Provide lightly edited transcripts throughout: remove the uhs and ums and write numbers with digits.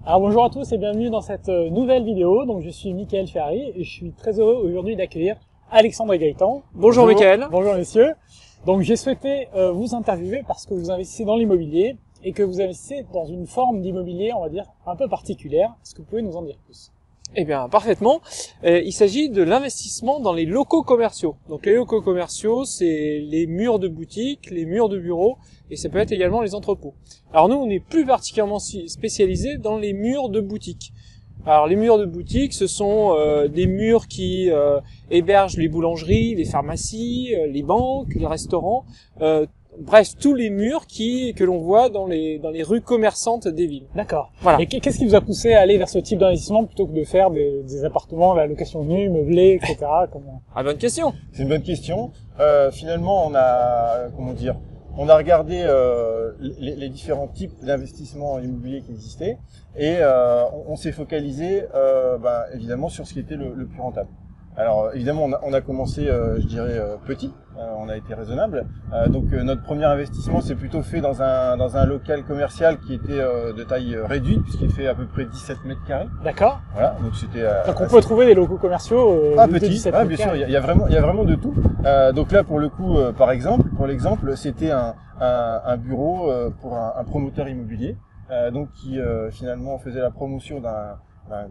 Alors bonjour à tous et bienvenue dans cette nouvelle vidéo. Donc je suis Mickaël Ferrari et je suis très heureux aujourd'hui d'accueillir Alexandre et Gaëtan. Bonjour Mickaël. Bonjour messieurs. Donc j'ai souhaité vous interviewer parce que vous investissez dans l'immobilier et que vous investissez dans une forme d'immobilier, on va dire, un peu particulière. Est-ce que vous pouvez nous en dire plus ? Eh bien, parfaitement. Il s'agit de l'investissement dans les locaux commerciaux. Donc les locaux commerciaux, c'est les murs de boutiques, les murs de bureaux, et ça peut être également les entrepôts. Alors nous, on est plus particulièrement spécialisés dans les murs de boutiques. Alors les murs de boutiques, ce sont des murs qui hébergent les boulangeries, les pharmacies, les banques, les restaurants, bref, tous les murs que l'on voit dans les rues commerçantes des villes. D'accord. Voilà. Et qu'est-ce qui vous a poussé à aller vers ce type d'investissement plutôt que de faire des appartements, la location nue, meublée, etc. Ah, bonne question. C'est une bonne question. Finalement, on a regardé les différents types d'investissements immobiliers qui existaient et on s'est focalisé évidemment sur ce qui était le plus rentable. Alors évidemment on a commencé je dirais petit, on a été raisonnable. Donc notre premier investissement s'est plutôt fait dans un local commercial qui était de taille réduite puisqu'il fait à peu près 17 mètres carrés. D'accord. Voilà, donc c'était donc on peut trouver des locaux commerciaux de petits. 17 Ah, mètres bien carrés. sûr, il y a vraiment de tout. Donc là pour le coup pour l'exemple, c'était un bureau pour un promoteur immobilier donc qui finalement faisait la promotion d'un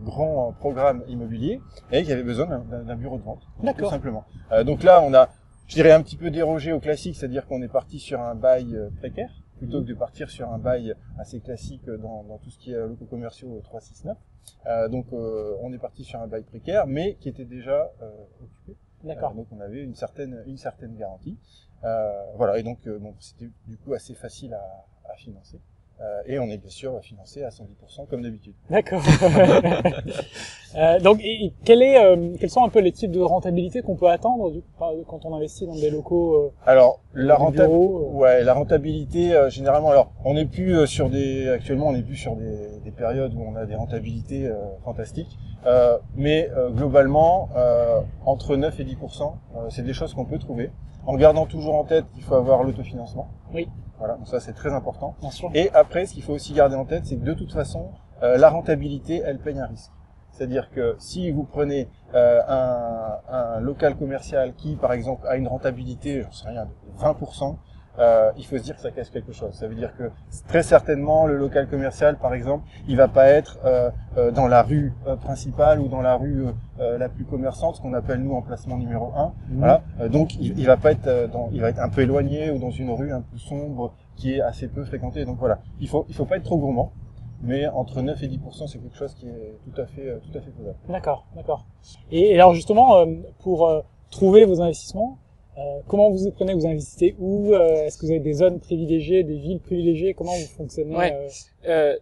grand programme immobilier et qui avait besoin d'un bureau de vente, tout simplement. Donc là, on a, je dirais, un petit peu dérogé au classique, c'est-à-dire qu'on est parti sur un bail précaire, plutôt que de partir sur un bail assez classique dans tout ce qui est locaux commerciaux 369. Donc on est parti sur un bail précaire, mais qui était déjà occupé. D'accord. Donc on avait une certaine garantie. Voilà, et donc c'était du coup assez facile à financer. Et on est bien sûr financé à 110% comme d'habitude. D'accord. Donc, quels sont un peu les types de rentabilité qu'on peut attendre quand on investit dans des locaux Alors la rentabilité généralement. Alors on n'est plus actuellement on n'est plus sur des périodes où on a des rentabilités fantastiques. Mais globalement entre 9 et 10%, c'est des choses qu'on peut trouver en gardant toujours en tête qu'il faut avoir l'autofinancement. Oui. Voilà, donc ça c'est très important. Bien sûr. Et après, ce qu'il faut aussi garder en tête, c'est que de toute façon, la rentabilité, elle paye un risque. C'est-à-dire que si vous prenez un local commercial qui, par exemple, a une rentabilité, j'en sais rien, de 20%, il faut se dire que ça casse quelque chose. Ça veut dire que très certainement, le local commercial, par exemple, il va pas être dans la rue principale ou dans la rue la plus commerçante, ce qu'on appelle nous emplacement numéro 1. Voilà. Donc il va pas être il va être un peu éloigné ou dans une rue un peu sombre qui est assez peu fréquentée. Donc voilà, il faut pas être trop gourmand, mais entre 9 et 10%, c'est quelque chose qui est tout à fait faisable. D'accord. Et alors justement, pour trouver vos investissements, comment vous prenez, vous investissez où? Est-ce que vous avez des zones privilégiées, des villes privilégiées? Comment vous fonctionnez?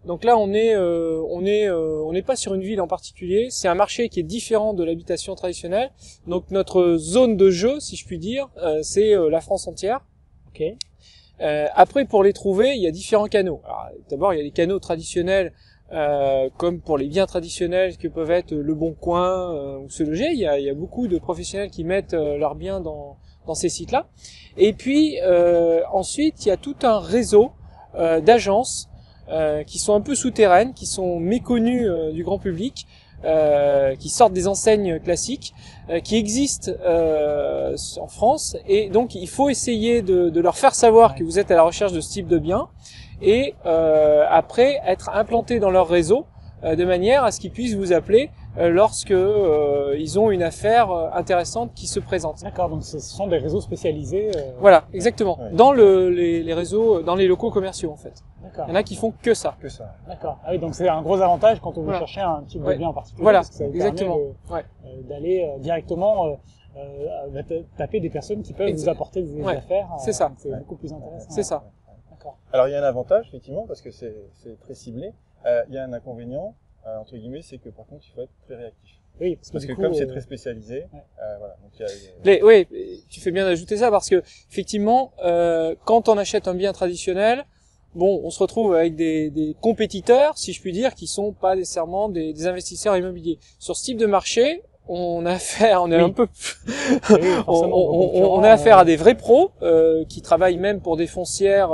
Donc là, on n'est pas sur une ville en particulier. C'est un marché qui est différent de l'habitation traditionnelle. Donc notre zone de jeu, si je puis dire, c'est la France entière. Ok. Après, pour les trouver, il y a différents canaux. Alors, d'abord, il y a les canaux traditionnels, comme pour les biens traditionnels que peuvent être Le Bon Coin ou Se Loger. Il y a beaucoup de professionnels qui mettent leurs biens dans ces sites-là. Et puis ensuite, il y a tout un réseau d'agences qui sont un peu souterraines, qui sont méconnues du grand public, qui sortent des enseignes classiques, qui existent en France. Et donc, il faut essayer de leur faire savoir que vous êtes à la recherche de ce type de biens et après être implanté dans leur réseau de manière à ce qu'ils puissent vous appeler lorsque ils ont une affaire intéressante qui se présente. D'accord, donc ce sont des réseaux spécialisés. Voilà, exactement. Ouais. Dans les réseaux, dans les locaux commerciaux en fait. D'accord. Il y en a qui font que ça. D'accord. Ah oui, donc c'est un gros avantage quand on veut Voilà. chercher un type de Ouais. bien en particulier. Voilà, parce que ça vous exactement. permet d'aller directement taper des personnes qui peuvent vous apporter des affaires. C'est ça. C'est beaucoup plus intéressant. C'est ça. D'accord. Alors il y a un avantage effectivement parce que c'est très ciblé. Il y a un inconvénient entre guillemets, c'est que par contre il faut être très réactif. Oui, Parce que comme c'est très spécialisé, voilà. Donc Oui, tu fais bien d'ajouter ça parce que effectivement, quand on achète un bien traditionnel, bon, on se retrouve avec des compétiteurs, si je puis dire, qui sont pas nécessairement des investisseurs immobiliers. Sur ce type de marché, on a affaire, on est Oui. un peu, Oui, forcément, vos concurrents, on a affaire à des vrais pros qui travaillent même pour des foncières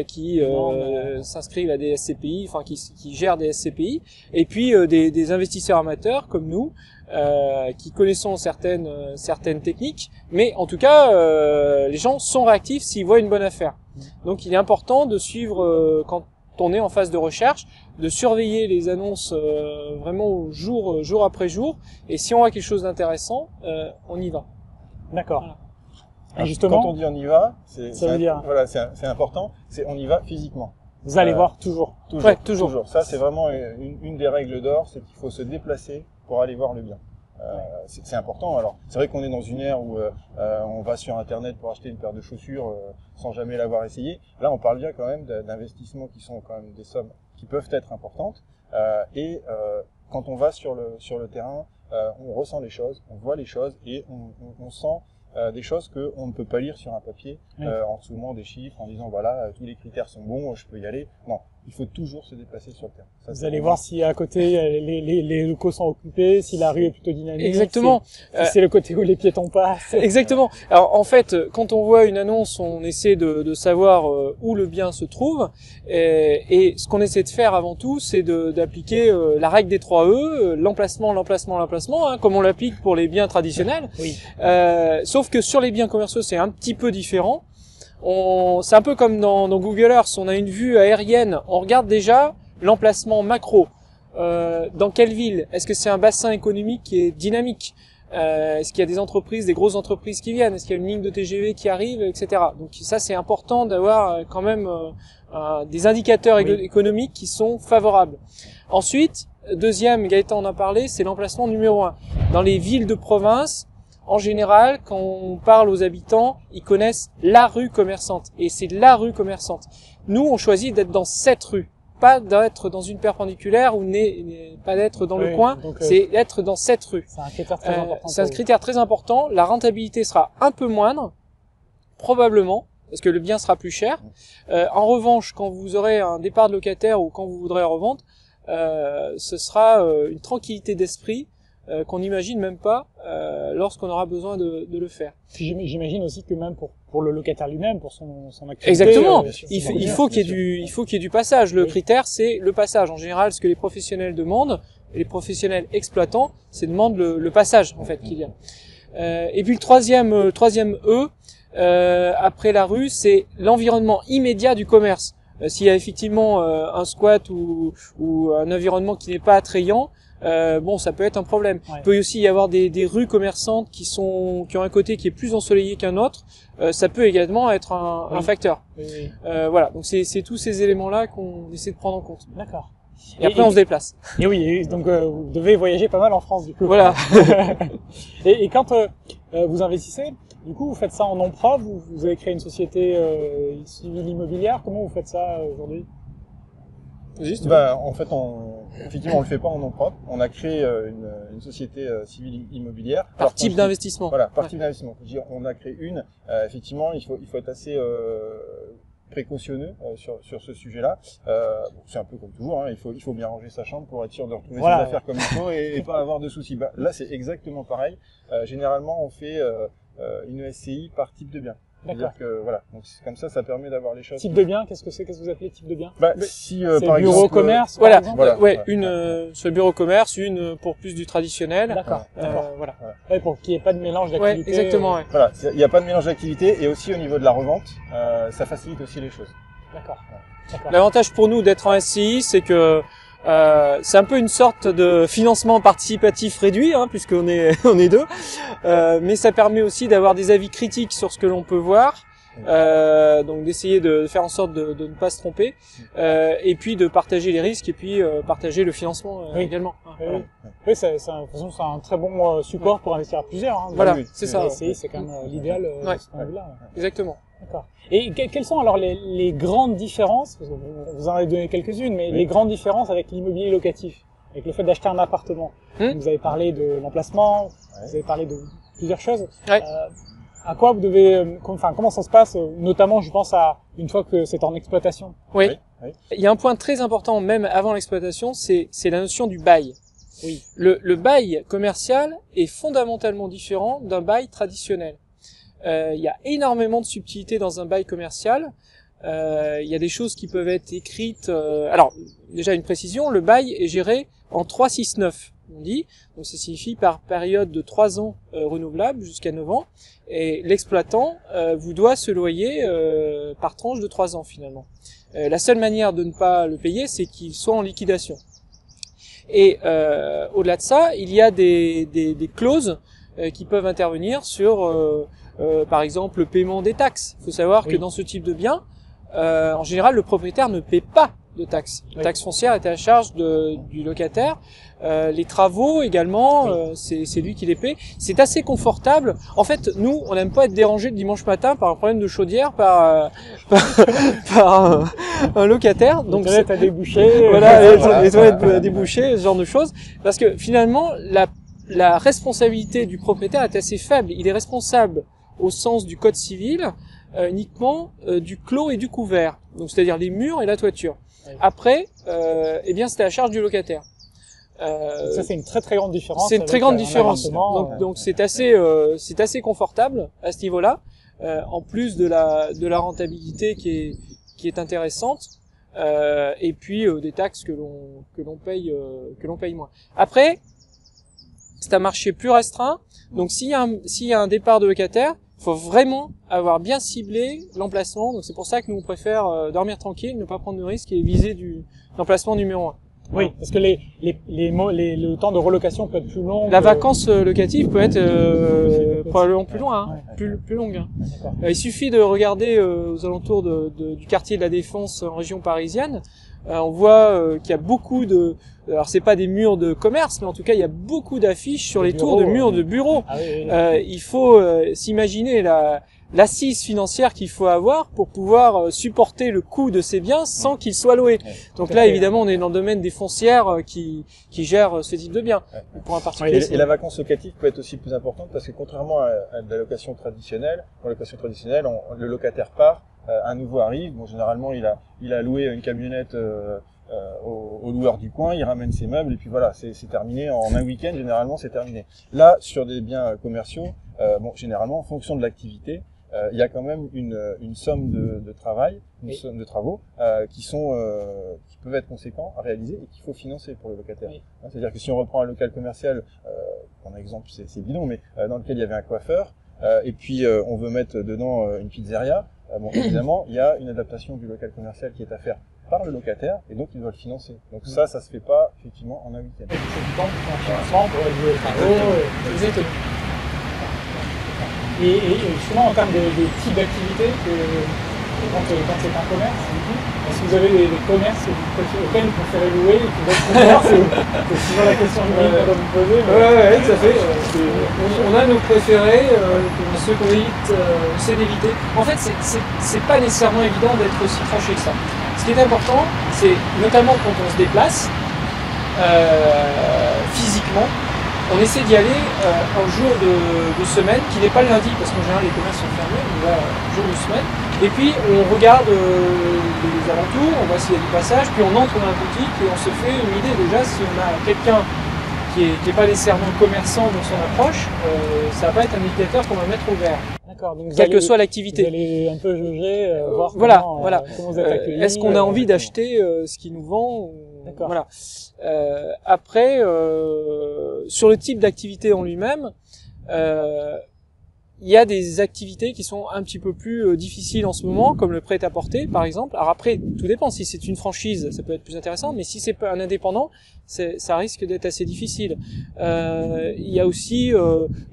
qui Non, s'inscrivent à des SCPI, enfin qui gèrent des SCPI, et puis des investisseurs amateurs comme nous qui connaissons certaines techniques, mais en tout cas les gens sont réactifs s'ils voient une bonne affaire. Donc il est important de suivre quand on est en phase de recherche, de surveiller les annonces vraiment jour après jour, et si on voit quelque chose d'intéressant, on y va. D'accord. Voilà. Et Alors, justement, quand on dit on y va, ça veut dire voilà, c'est important, c'est on y va physiquement. vous allez euh, voir toujours. Toujours, Ouais, toujours. Ça, c'est vraiment une des règles d'or, c'est qu'il faut se déplacer pour aller voir le bien. C'est important. Alors, c'est vrai qu'on est dans une ère où on va sur Internet pour acheter une paire de chaussures sans jamais l'avoir essayé. Là, on parle bien quand même d'investissements qui sont quand même des sommes qui peuvent être importantes. Quand on va sur le terrain, on ressent les choses, on voit les choses et on sent des choses que on ne peut pas lire sur un papier Oui. en soumant des chiffres, en disant voilà tous les critères sont bons, je peux y aller. Non, il faut toujours se déplacer sur le terrain. Ça, Vous c'est allez vraiment- voir si à côté les locaux sont occupés, si la rue est plutôt dynamique. Exactement. Si c'est le côté où les piétons passent. Exactement. Alors en fait, quand on voit une annonce, on essaie de savoir où le bien se trouve, et ce qu'on essaie de faire avant tout, c'est d'appliquer la règle des 3 E, l'emplacement, hein, comme on l'applique pour les biens traditionnels. Oui. Sauf que sur les biens commerciaux, c'est un petit peu différent. C'est un peu comme dans Google Earth, on a une vue aérienne, on regarde déjà l'emplacement macro. Dans quelle ville? Est-ce que c'est un bassin économique qui est dynamique? Est-ce qu'il y a des entreprises, des grosses entreprises qui viennent? Est-ce qu'il y a une ligne de TGV qui arrive, etc. Donc ça, c'est important d'avoir quand même des indicateurs Oui. économiques qui sont favorables. Ensuite, deuxième, Gaëtan en a parlé, c'est l'emplacement numéro 1. Dans les villes de province, en général, quand on parle aux habitants, ils connaissent la rue commerçante. Et c'est la rue commerçante. Nous, on choisit d'être dans cette rue. Pas d'être dans une perpendiculaire ou pas d'être dans le Oui, coin, donc, c'est d'être dans cette rue. C'est un critère très important. C'est un pour vous. critère très important. La rentabilité sera un peu moindre, probablement, parce que le bien sera plus cher. En revanche, quand vous aurez un départ de locataire ou quand vous voudrez revendre, ce sera une tranquillité d'esprit qu'on n'imagine même pas lorsqu'on aura besoin de le faire. Puis j'imagine aussi que même pour le locataire lui-même, pour son activité. Exactement. bien sûr, Il c'est faut bien qu'il y ait sûr. il faut qu'il y ait du passage. Le Oui. critère, c'est le passage. En général, ce que les professionnels demandent, et les professionnels exploitants, c'est demandent le passage, en fait, qu'il y a. Et puis le troisième E, après la rue, c'est l'environnement immédiat du commerce. S'il y a effectivement un squat ou un environnement qui n'est pas attrayant, bon, ça peut être un problème. Ouais. Il peut aussi y avoir des rues commerçantes qui ont un côté qui est plus ensoleillé qu'un autre. Ça peut également être un Oui. facteur. Oui. Voilà, donc c'est tous ces éléments-là qu'on essaie de prendre en compte. D'accord. Et après, on se déplace. Et oui, et donc vous devez voyager pas mal en France du coup. Voilà. Et quand vous investissez, du coup, vous faites ça en nom propre, vous avez créé une société civile immobilière. Comment vous faites ça aujourd'hui? Juste. En fait, effectivement, on le fait pas en nom propre. On a créé une société civile immobilière. Par Alors, type quand je dis- d'investissement. Voilà, par type d'investissement. Je veux dire, on a créé une. Effectivement, il faut être assez précautionneux sur ce sujet-là. C'est un peu comme toujours. Hein, il faut bien ranger sa chambre pour être sûr de retrouver Voilà. ses affaires comme il faut et pas avoir de soucis. Là, c'est exactement pareil. Généralement, on fait une SCI par type de bien. D'accord. C'est-à-dire que voilà, donc comme ça permet d'avoir les choses. Type de bien, qu'est-ce que c'est? Qu'est-ce que vous appelez type de bien? Si C'est par bureau exemple, commerce, Voilà. par exemple? Voilà. Ouais, une sur le bureau commerce, une pour plus du traditionnel. D'accord. D'accord. Voilà. Ouais, pour qu'il n'y ait pas de mélange Ouais, d'activités. exactement. Ouais. Voilà, il n'y a pas de mélange d'activités et aussi au niveau de la revente, ça facilite aussi les choses. D'accord. D'accord. L'avantage pour nous d'être en SCI, c'est que c'est un peu une sorte de financement participatif réduit, hein, puisqu'on est on est deux. Mais ça permet aussi d'avoir des avis critiques sur ce que l'on peut voir. Donc d'essayer de faire en sorte de ne pas se tromper, et puis de partager les risques et puis partager le financement Oui. également. Oui, Voilà. oui. Oui, de toute façon, c'est un très bon support pour investir à plusieurs. Hein. Voilà, oui, c'est oui. ça. La SCI, c'est quand même l'idéal Ouais. de ce point de vue-là. Exactement. D'accord. Et quelles sont alors les grandes différences, parce que vous en avez donné quelques-unes, mais Oui. les grandes différences avec l'immobilier locatif, avec le fait d'acheter un appartement? Vous avez parlé de l'emplacement, vous avez parlé de plusieurs choses. Ouais. À quoi vous devez, comment ça se passe, notamment, je pense à une fois que c'est en exploitation. Oui. Oui. Il y a un point très important, même avant l'exploitation, c'est la notion du bail. Oui. Le bail commercial est fondamentalement différent d'un bail traditionnel. Il y a énormément de subtilités dans un bail commercial. Il y a des choses qui peuvent être écrites. Alors, déjà une précision, le bail est géré en 3-6-9, on dit. Donc ça signifie par période de 3 ans renouvelable jusqu'à 9 ans. Et l'exploitant vous doit ce loyer par tranche de 3 ans finalement. La seule manière de ne pas le payer, c'est qu'il soit en liquidation. Et au-delà de ça, il y a des clauses qui peuvent intervenir sur, par exemple, le paiement des taxes. Il faut savoir que dans ce type de bien, en général, le propriétaire ne paie pas de taxes. La taxe foncière est à la charge du locataire. Les travaux également, c'est lui qui les paie. C'est assez confortable. En fait, nous, on n'aime pas être dérangé le dimanche matin par un problème de chaudière, par un locataire. Donc les toilettes à déboucher. Voilà, les toilettes à déboucher, ce genre de choses. Parce que finalement, la responsabilité du propriétaire est assez faible. Il est responsable au sens du code civil uniquement du clos et du couvert. Donc c'est-à-dire les murs et la toiture. Oui. Après, eh bien, c'est à la charge du locataire. Ça c'est une très très grande différence. C'est une très grande différence. Donc c'est assez confortable à ce niveau-là. En plus de la rentabilité qui est intéressante. Et puis des taxes que l'on paye moins. Après, c'est un marché plus restreint. Donc s'il y a un départ de locataire, il faut vraiment avoir bien ciblé l'emplacement. Donc c'est pour ça que nous on préfère dormir tranquille, ne pas prendre de risques et viser l'emplacement numéro 1. Oui, parce que le temps de relocation peut être plus long. La vacance locative peut être probablement plus loin, hein, plus longue. Hein. Il suffit de regarder aux alentours du quartier de la Défense en région parisienne. On voit qu'il y a beaucoup alors c'est pas des murs de commerce, mais en tout cas il y a beaucoup d'affiches sur les tours de murs de bureaux. Ah oui. Il faut s'imaginer l'assise financière qu'il faut avoir pour pouvoir supporter le coût de ces biens sans qu'ils soient loués. Donc là, évidemment, on est dans le domaine des foncières qui gèrent ce type de biens. Pour un particulier, et la vacance locative peut être aussi plus importante parce que contrairement à la location traditionnelle, le locataire part, un nouveau arrive. Bon, généralement, il a loué une camionnette au loueur du coin, il ramène ses meubles et puis voilà, c'est terminé en un week-end. Généralement, c'est terminé. Là, sur des biens commerciaux, généralement, en fonction de l'activité, il y a quand même une somme de travail, somme de travaux qui peuvent être conséquents à réaliser et qu'il faut financer pour le locataire. Oui. C'est-à-dire que si on reprend un local commercial, pour exemple c'est bidon, mais dans lequel il y avait un coiffeur, et puis on veut mettre dedans une pizzeria, évidemment il y a une adaptation du local commercial qui est à faire par le locataire et donc il doit le financer. Donc ça se fait pas effectivement en un week-end. C'est du temps pour un financement pour réaliser les travaux. Et justement, en termes de type d'activité, quand c'est un commerce, est-ce que vous avez des commerces auxquels vous préférez louer et d'autres commerces? C'est souvent la question que je vous poser. Ouais, tout à fait. On a nos préférés, ceux qu'on essaie d'éviter. En fait, c'est pas nécessairement évident d'être aussi tranché que ça. Ce qui est important, c'est notamment quand on se déplace physiquement, on essaie d'y aller un jour de semaine, qui n'est pas le lundi, parce qu'en général les commerces sont fermés, on va un jour de semaine. Et puis on regarde les alentours, on voit s'il y a du passage, puis on entre dans la boutique et on se fait une idée déjà si on a quelqu'un qui est pas nécessairement commerçant dans son approche, ça va pas être un indicateur qu'on va mettre au vert. D'accord. Donc quelle que soit l'activité. Vous allez un peu jauger, voir comment vous êtes accueilli. Est-ce qu'on a envie d'acheter ce qui nous vend? D'accord. Voilà. Après, sur le type d'activité en lui-même, il y a des activités qui sont un petit peu plus difficiles en ce moment, comme le prêt-à-porter, par exemple. Alors après, tout dépend. Si c'est une franchise, ça peut être plus intéressant, mais si c'est pas un indépendant, ça risque d'être assez difficile. Il y a aussi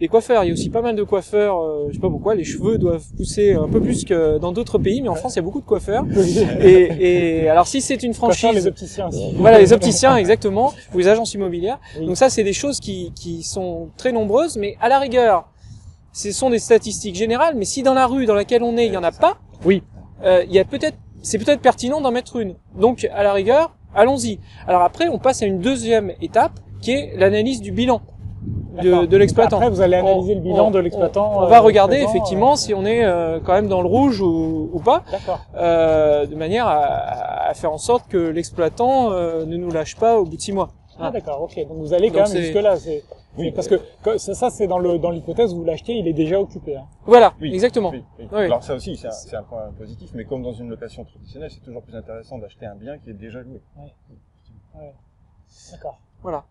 les coiffeurs. Il y a aussi pas mal de coiffeurs. Je sais pas pourquoi, les cheveux doivent pousser un peu plus que dans d'autres pays, mais en France, il y a beaucoup de coiffeurs. Et alors, si c'est une franchise, les opticiens aussi. Voilà, les opticiens, exactement, ou les agences immobilières. Oui. Donc ça, c'est des choses qui sont très nombreuses, mais à la rigueur, ce sont des statistiques générales, mais si dans la rue dans laquelle on est, il y en a pas, oui, c'est peut-être pertinent d'en mettre une. Donc, à la rigueur, allons-y. Alors après, on passe à une deuxième étape, qui est l'analyse du bilan de l'exploitant. Après, vous allez analyser le bilan de l'exploitant. On va regarder effectivement si on est quand même dans le rouge ou pas, de manière à faire en sorte que l'exploitant ne nous lâche pas au bout de 6 mois. Ah d'accord, ok. Donc vous allez quand Donc même c'est- jusque-là. Oui, Parce que ça c'est dans l'hypothèse où vous l'achetez, il est déjà occupé. Hein. Voilà, Oui, exactement. oui, oui. Oui. Alors ça aussi, c'est un point positif, mais comme dans une location traditionnelle, c'est toujours plus intéressant d'acheter un bien qui est déjà loué. Ouais. D'accord. Voilà.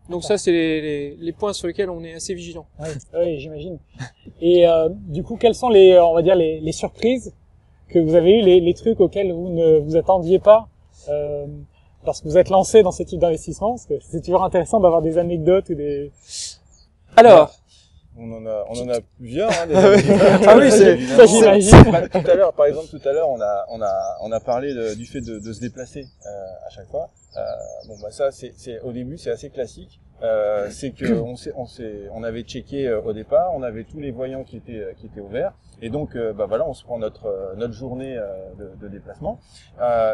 Donc ça, c'est les points sur lesquels on est assez vigilant. Oui, oui, j'imagine. Et du coup, quelles sont on va dire les surprises que vous avez eues, les trucs auxquels vous ne vous attendiez pas lorsque vous êtes lancé dans ce type d'investissement? Parce que c'est toujours intéressant d'avoir des anecdotes ou des... Alors, On en a plusieurs, hein, des Ah oui, c'est- ça, j'imagine. Bah, tout à l'heure, on a parlé du fait de se déplacer à chaque fois. Bon, bah ça, au début, c'est assez classique. C'est que on avait checké au départ, on avait tous les voyants qui étaient ouverts, et donc, bah voilà, on se prend notre journée de déplacement.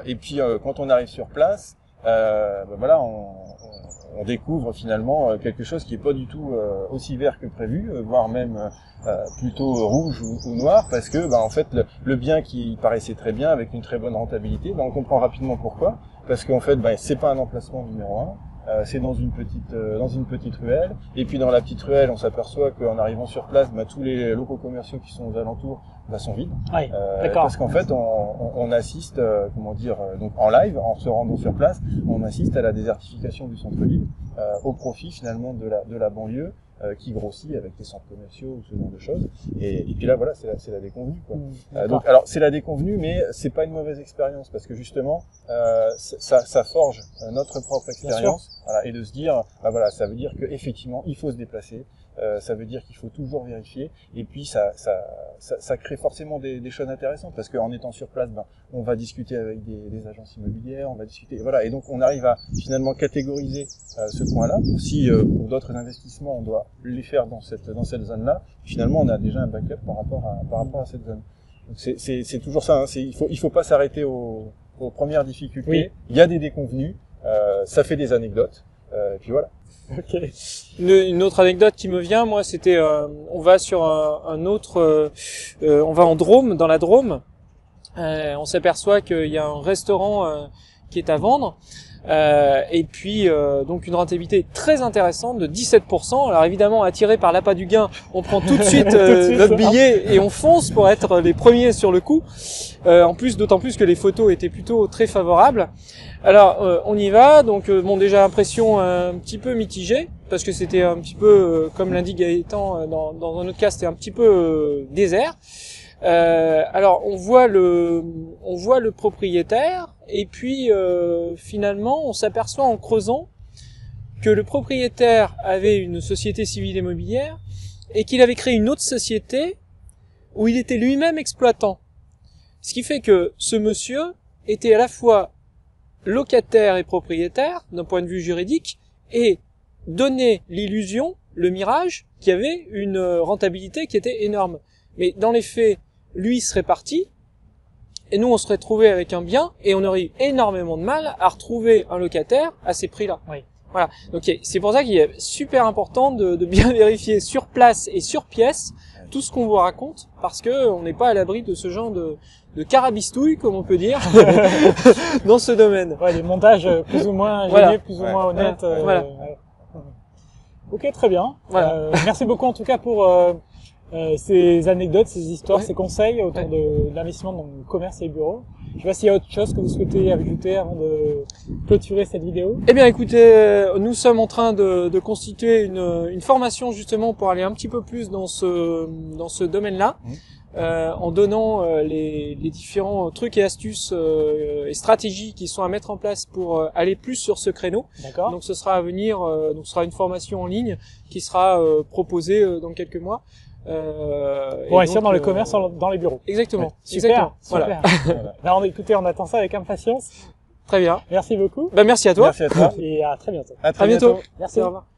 Et puis, quand on arrive sur place, bah voilà, on découvre finalement quelque chose qui est pas du tout aussi vert que prévu, voire même plutôt rouge ou noir, parce que bah en fait le bien qui paraissait très bien avec une très bonne rentabilité, bah on comprend rapidement pourquoi, parce qu'en fait bah c'est pas un emplacement numéro 1. C'est dans une petite ruelle, et puis dans la petite ruelle on s'aperçoit qu'en arrivant sur place bah, tous les locaux commerciaux qui sont aux alentours bah, sont vides, Oui, d'accord. parce qu'en fait on assiste donc en live, en se rendant sur place, on assiste à la désertification du centre-ville au profit finalement de la banlieue qui grossit avec les centres commerciaux ou ce genre de choses, et puis là voilà, c'est la déconvenue quoi. Donc alors c'est la déconvenue, mais c'est pas une mauvaise expérience, parce que justement ça forge notre propre expérience, voilà, et de se dire bah voilà, ça veut dire que effectivement il faut se déplacer, ça veut dire qu'il faut toujours vérifier, et puis ça crée forcément des choses intéressantes, parce qu'en étant sur place, ben on va discuter avec des agences immobilières, on va discuter, voilà, et donc on arrive à finalement catégoriser ce coin-là. Si pour d'autres investissements on doit les faire dans cette zone-là, finalement on a déjà un backup par rapport à cette zone. Donc c'est toujours ça, hein, il faut pas s'arrêter aux premières difficultés. Oui. Il y a des déconvenues, ça fait des anecdotes, et puis voilà. Ok. une autre anecdote qui me vient, moi, c'était, on va sur un autre, on va en Drôme, dans la Drôme. On s'aperçoit qu'il y a un restaurant qui est à vendre. Et puis donc une rentabilité très intéressante de 17%. Alors évidemment, attiré par l'appât du gain, on prend tout de suite notre billet et on fonce pour être les premiers sur le coup. En plus, d'autant plus que les photos étaient plutôt très favorables. Alors on y va, donc bon, déjà impression un petit peu mitigée, parce que c'était un petit peu, comme l'indique Gaëtan dans un autre cas, c'était un petit peu désert. Alors on voit le propriétaire, et puis finalement on s'aperçoit en creusant que le propriétaire avait une société civile immobilière et qu'il avait créé une autre société où il était lui-même exploitant. Ce qui fait que ce monsieur était à la fois locataire et propriétaire d'un point de vue juridique, et donnait l'illusion, le mirage, qu'il y avait une rentabilité qui était énorme. Mais dans les faits, lui serait parti, et nous on serait trouvé avec un bien, et on aurait eu énormément de mal à retrouver un locataire à ces prix-là. Oui. Voilà. Donc c'est pour ça qu'il est super important de bien vérifier sur place et sur pièce tout ce qu'on vous raconte, parce que on n'est pas à l'abri de ce genre de carabistouille, comme on peut dire, dans ce domaine. Ouais, des montages plus ou moins géniaux, Voilà. plus ou moins honnêtes. Voilà. Ouais. Ok, très bien. Voilà. Merci beaucoup en tout cas pour ces anecdotes, ces histoires, Ouais. ces conseils autour de l'investissement dans le commerce et les bureaux. Je sais pas s'il y a autre chose que vous souhaitez ajouter avant de clôturer cette vidéo. Eh bien, écoutez, nous sommes en train de constituer une formation justement pour aller un petit peu plus dans ce domaine-là, en donnant les différents trucs et astuces et stratégies qui sont à mettre en place pour aller plus sur ce créneau. D'accord. Donc, ce sera à venir. Donc, ce sera une formation en ligne qui sera proposée dans quelques mois. Pour et investir donc, dans le commerce, dans les bureaux. Exactement. Super, Exactement. super. Voilà. Alors, écoutez, on attend ça avec impatience. Très bien. Merci beaucoup Merci à toi. Merci à toi. et à très bientôt. À À bientôt. Merci. Au revoir.